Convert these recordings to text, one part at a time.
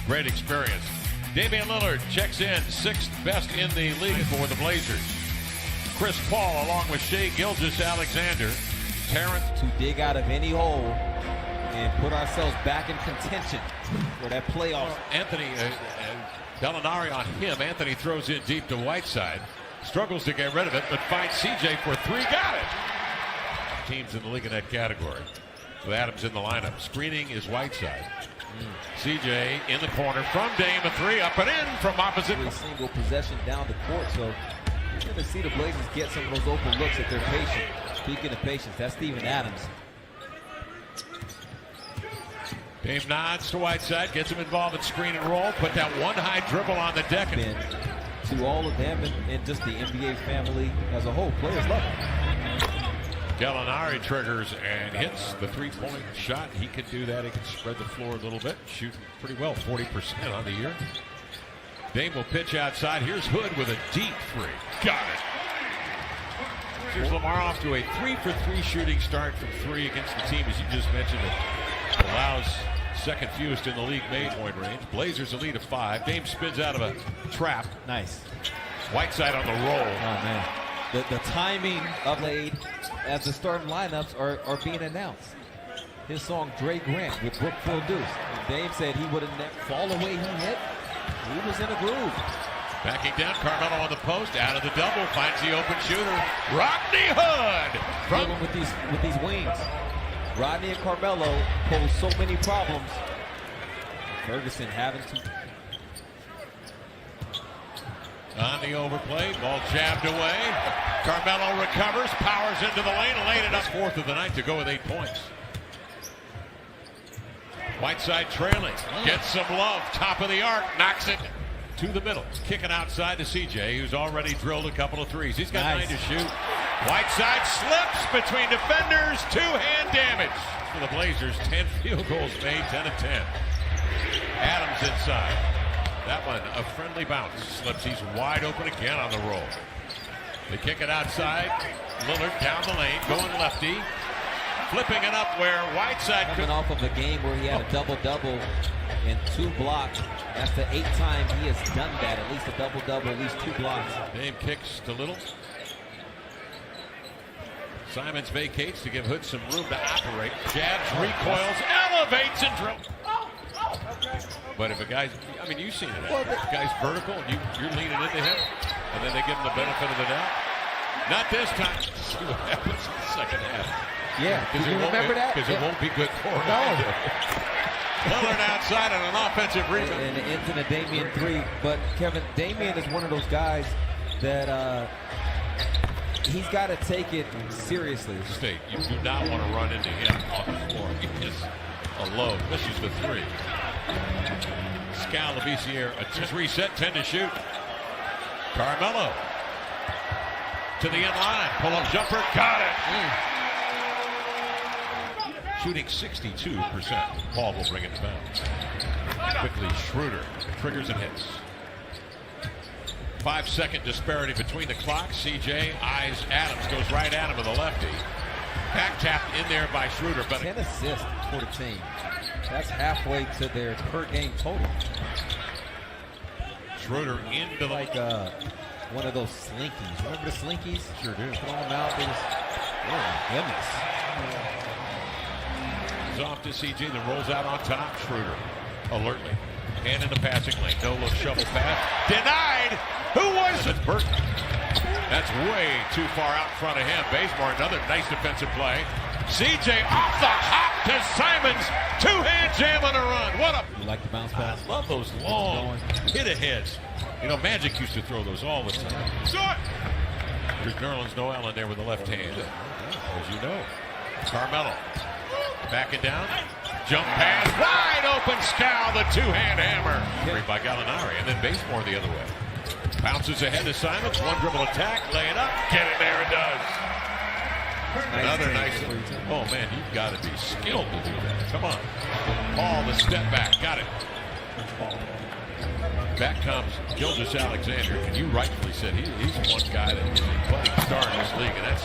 Great experience. Damian Lillard checks in 6th best in the league for the Blazers. Chris Paul along with Shai Gilgeous-Alexander. Terrence to dig out of any hole and put ourselves back in contention for that playoff. Anthony Gallinari on him. Anthony throws in deep to Whiteside. Struggles to get rid of it, but finds CJ for 3. Got it! Teams in the league in that category. With Adams in the lineup. Screening is Whiteside. CJ in the corner from Dame. A 3 up and in from opposite. A single possession down the court, so you're going to see the Blazers get some of those open looks if they're patient. Speaking of patience, that's Steven Adams. Dame nods to Whiteside, gets him involved in screen and roll. Put that one high dribble on the deck. To all of them and just the NBA family as a whole, players love it. Gallinari triggers and hits the 3-point shot. He can do that. He can spread the floor a little bit. Shooting pretty well, 40% on the year. Dame will pitch outside. Here's Hood with a deep 3. Got it. Here's Lamar off to a 3-for-3 shooting start from 3 against the team, as you just mentioned. It allows second fewest in the league mid-point range. Blazers a lead of 5. Dame spins out of a trap. Nice. Whiteside on the roll. Oh, man. The timing of Lade as the starting lineups are being announced. His song Dre Grant with Brookfield Deuce. And Dame said he would have never fall away he hit. He was in a groove. Backing down, Carmelo on the post, out of the double, finds the open shooter. Rodney Hood! From with these wings. Rodney and Carmelo pose so many problems. Ferguson having to. On the overplay, ball jabbed away. Carmelo recovers, powers into the lane, and laid it up. 4th of the night to go with 8 points. Whiteside trailing, gets some love, top of the arc, knocks it to the middle. Kicking outside to CJ, who's already drilled a couple of 3s. He's got 9 to shoot. Whiteside slips between defenders, 2-hand damage. For the Blazers, 10 field goals made, 10 of 10. Adams inside. That one, a friendly bounce. Slips, he's wide open again on the roll. They kick it outside. Lillard down the lane, going lefty. Flipping it up where Whiteside coming off of a game where he had a double-double and 2 blocks. That's the 8th time he has done that. At least a double-double, at least 2 blocks. Dame kicks to Little. Simons vacates to give Hood some room to operate. Jabs, recoils, elevates, and drills. But if a guy's, I mean, you've seen it. If a guy's vertical and you're leaning into him, and then they give him the benefit of the doubt. Not this time. See what happens in the second half. Yeah, did you remember that? Because it won't be good for him. No. Lillard outside on an offensive rebound. And it ends in a Damian 3. But, Kevin, Damian is one of those guys that he's got to take it seriously. State, you do not want to run into him off the floor. He is a low. This is the 3. Scal Lavisiere, just reset, 10 to shoot. Carmelo to the end line, pull-up jumper, got it. Shooting 62%. Paul will bring it down. Quickly, Schroeder triggers and hits. 5-second disparity between the clocks. CJ eyes Adams, goes right at him with a lefty. Back tapped in there by Schroeder. But 10 assists for the team. That's halfway to their per game total. Schroeder into like one of those slinkies. Remember the slinkies? Sure do. Throw them out. Oh my goodness. He's off to CJ, then rolls out on top. Schroeder alertly. Hand in the passing lane. No look shovel pass. Denied. Who was it? Burton. That's way too far out in front of him. Bazemore, another nice defensive play. CJ off the hop to Simons. 2-hand jam on a run. What a... You like the bounce pass? I love those long hit-aheads. You know, Magic used to throw those all the time. Short! There's Nerlens Noel in there with the left hand. As you know. Carmelo. Backing down. Jump pass. Wide open Scal. The 2-hand hammer. Carried by Gallinari. And then Bazemore the other way. Bounces ahead to Simons. One dribble attack. Lay it up. Get it there. It does. Another nice. Oh, man, you've got to be skilled to do that. Come on. Paul, the step back. Got it. Back comes Gilgeous-Alexander. And you rightfully said he's one guy that is a budding star in this league. And that's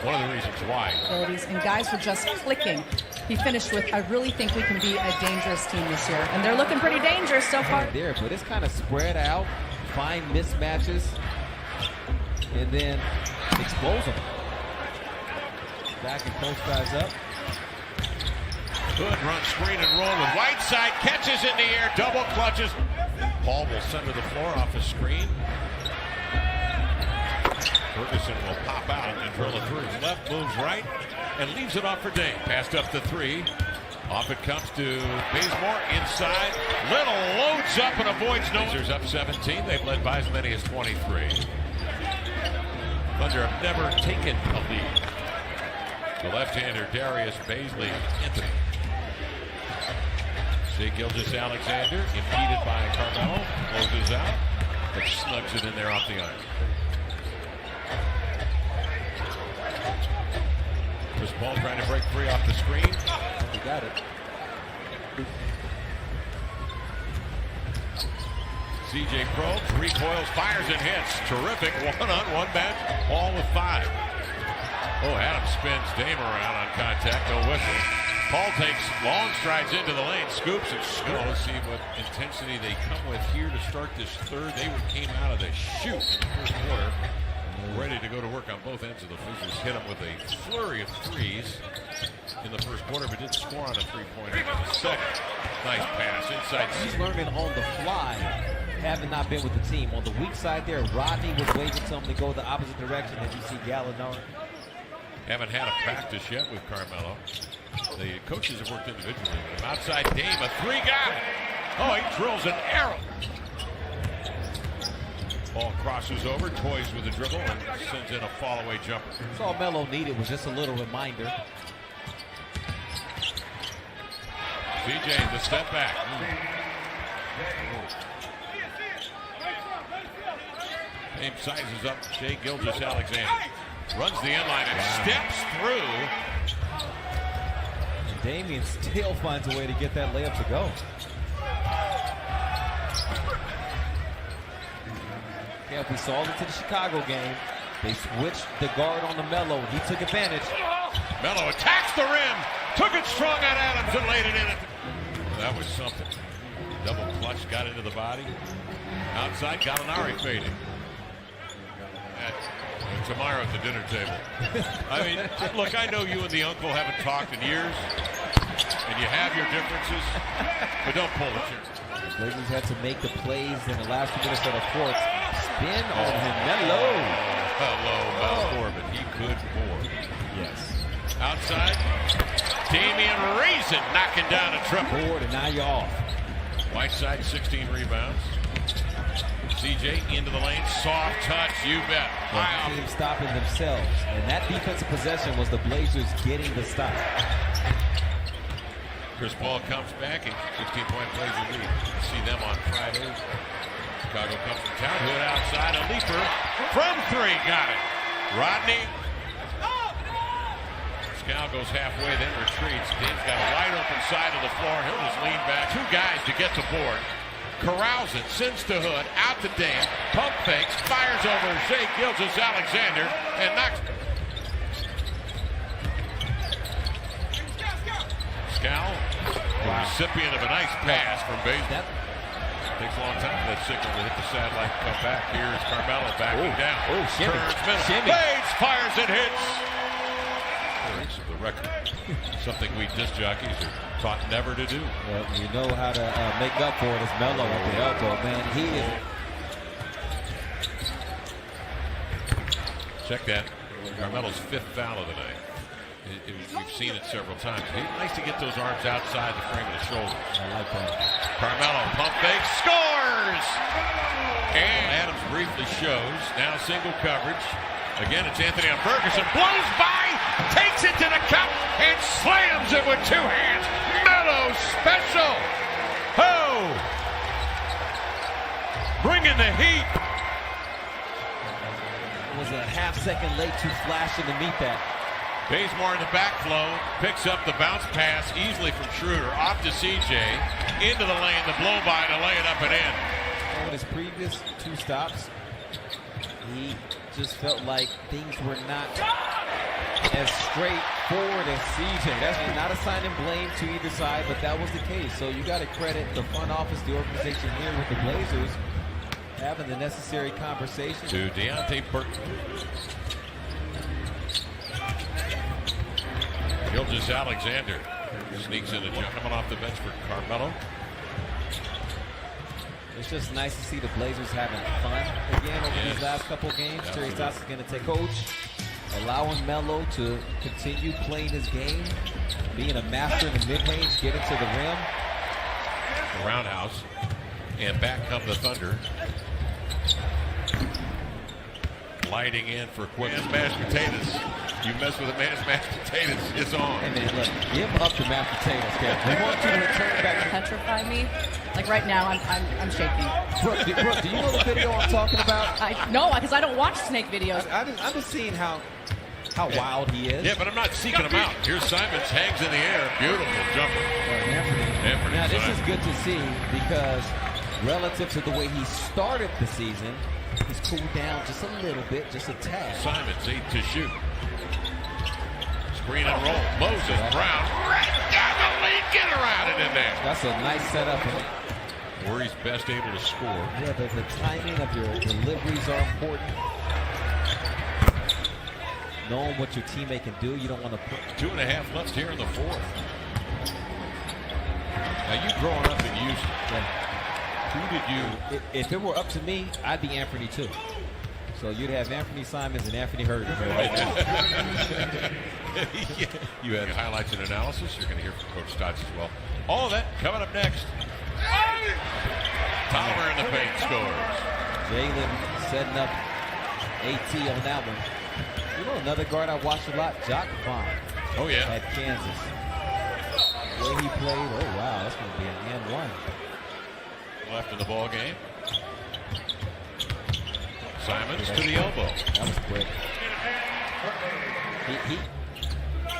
one of the reasons why. And guys were just clicking he finished with, I really think we can be a dangerous team this year. And they're looking pretty dangerous so far. There, but it's kind of spread out, find mismatches, and then expose them. Back and post guys up. Good run, screen and roll with Whiteside. Catches in the air, double clutches. Paul will center the floor off a screen. Ferguson will pop out and drill a three. Left moves right and leaves it off for Dame. Passed up the three. Off it comes to Bazemore inside. Little loads up and avoids no. Blazers up 17. They've led by as many as 23. Thunder have never taken a lead. The left-hander Darius Baisley Anthony. Shea Gilgeous-Alexander impeded by Carmelo. Closes out, but snugs it in there off the iron. Chris Paul trying to break free off the screen. He got it. CJ probes, recoils, fires and hits. Terrific one-on-one match. Paul with 5. Oh, Adams spins Dame around on contact, no whistle. Paul takes long strides into the lane, scoops and scoops. Let's see what intensity they come with here to start this third. They came out of the chute in the first quarter, ready to go to work on both ends of the floor. Hit them with a flurry of threes in the first quarter, but didn't score on a three-pointer in the second. Nice pass inside. He's learning on the fly, having not been with the team. On the weak side there, Rodney was waiting for him to go the opposite direction as you see Gallinari. Haven't had a practice yet with Carmelo. The coaches have worked individually with him. Outside Dame, a three, got it. Oh, he drills an arrow. Ball crosses over, toys with the dribble, and sends in a fall-away jumper. That's all Melo needed was just a little reminder. CJ, the step back. Dame sizes up Shea Gilgeous-Alexander. Runs the end line and steps through. And Damian still finds a way to get that layup to go. Yeah, if we saw it to the Chicago game, they switched the guard on the Melo. He took advantage. Melo attacks the rim. Took it strong on Adams and laid it in. That was something. Double clutch, got into the body. Outside, Gallinari fading. Tomorrow at the dinner table. I mean, look, I know you and the uncle haven't talked in years, and you have your differences, but don't pull the trigger. The Blazers had to make the plays in the last 2 minutes of the fourth. Spin on him, Melo. Hello, Mel Corbin. He could board. Yes. Outside, Damian Reason knocking down a triple. Board, and now you're off. Whiteside, 16 rebounds. CJ into the lane, soft touch, you bet. The team stopping themselves, and that defensive possession was the Blazers getting the stop. Chris Paul comes back and 15-point Blazer lead. See them on Friday. Chicago comes from town. Hood outside, a leaper from 3, got it. Rodney. Scal goes halfway, then retreats. Dame's got a wide open side of the floor. He'll just lean back. 2 guys to get the board. Corrals it, sends to Hood, out to Dame, pump fakes, fires over Shea Gilgeous-Alexander, and knocks. Scal, the recipient of a nice pass from Bazemore. Takes a long time for that signal to hit the satellite and come back. Here is Carmelo backing down. Shimmy. Turns middle. Shimmy. Fades, fires, and hits. Of the record. Something we disc jockeys are taught never to do. Well, you know how to make up for it as Melo at the elbow, man. He is. Check that. Carmelo's 5th foul of the night. We've seen it several times. He likes to get those arms outside the frame of the shoulders. I like that. Carmelo pump fake, scores! And Adams briefly shows. Now single coverage. Again, it's Anthony on Ferguson. Blows by, takes it to the cup, and slams it with 2 hands. Melo special. Oh! Bringing the heat. Was a half-second late to flash in to meet that. Bazemore in the backflow, picks up the bounce pass easily from Schroeder, off to CJ, into the lane, the blow by to lay it up and in. On his previous 2 stops, he just felt like things were not as straightforward as CJ. That's not assigning blame to either side, but that was the case. So you got to credit the front office, the organization here with the Blazers having the necessary conversation. To Deontay Burton. Gilgeous Alexander sneaks in a jump coming off the bench for Carmelo. It's just nice to see the Blazers having fun again over these last couple of games. Terry Stotts is going to take coach, allowing Melo to continue playing his game, being a master in the mid-range, getting to the rim. The roundhouse, and back come the Thunder. Lighting in for quick mashed potatoes. You mess with a man's mashed potatoes, it's on. Hey man, look, give up the mashed potatoes, Kevin. We want you to return back to Petrify me. Like right now, I'm shaking. Brooke, do you know the video I'm talking about? No, because I don't watch snake videos. I'm just seeing how wild he is. Yeah, but I'm not seeking him out. Here's Simons, hangs in the air. Beautiful jumper. Anthony now, this Simons. is good to see because relative to the way he started the season, he's cooled down just a little bit, just a tad. Simons, 8 to shoot. Screen and roll. Moses Brown. Right down the lane. Get around it in there. That's a nice setup. Where he's best able to score. Yeah, the timing of your deliveries are important. Knowing what your teammate can do, you don't want to put 2.5 left here in the fourth. Now you growing up in Houston, who did you? If it were up to me, I'd be Anthony too. So you'd have Anthony Simons and Anthony Hurd. You had highlights and analysis. You're going to hear from Coach Stotts as well. All of that coming up next. Palmer in the paint scores. Jalen setting up AT on that one. You know another guard I watched a lot, Jock Vaughn. Oh yeah. At Kansas. The way he played, oh wow, that's going to be an and one. Left in the ball game. Simons to the elbow. That was quick.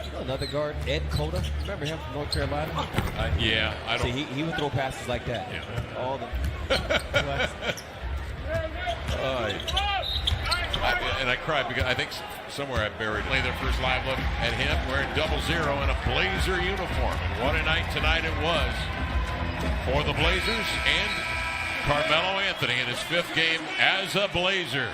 You know another guard, Ed Cota. Remember him from North Carolina? Yeah, I don't. See, he would throw passes like that. Yeah. All the. And I cried because I think somewhere I buried their first live look at him wearing 00 in a Blazer uniform. And what a night tonight it was for the Blazers and Carmelo Anthony in his 5th game as a Blazer.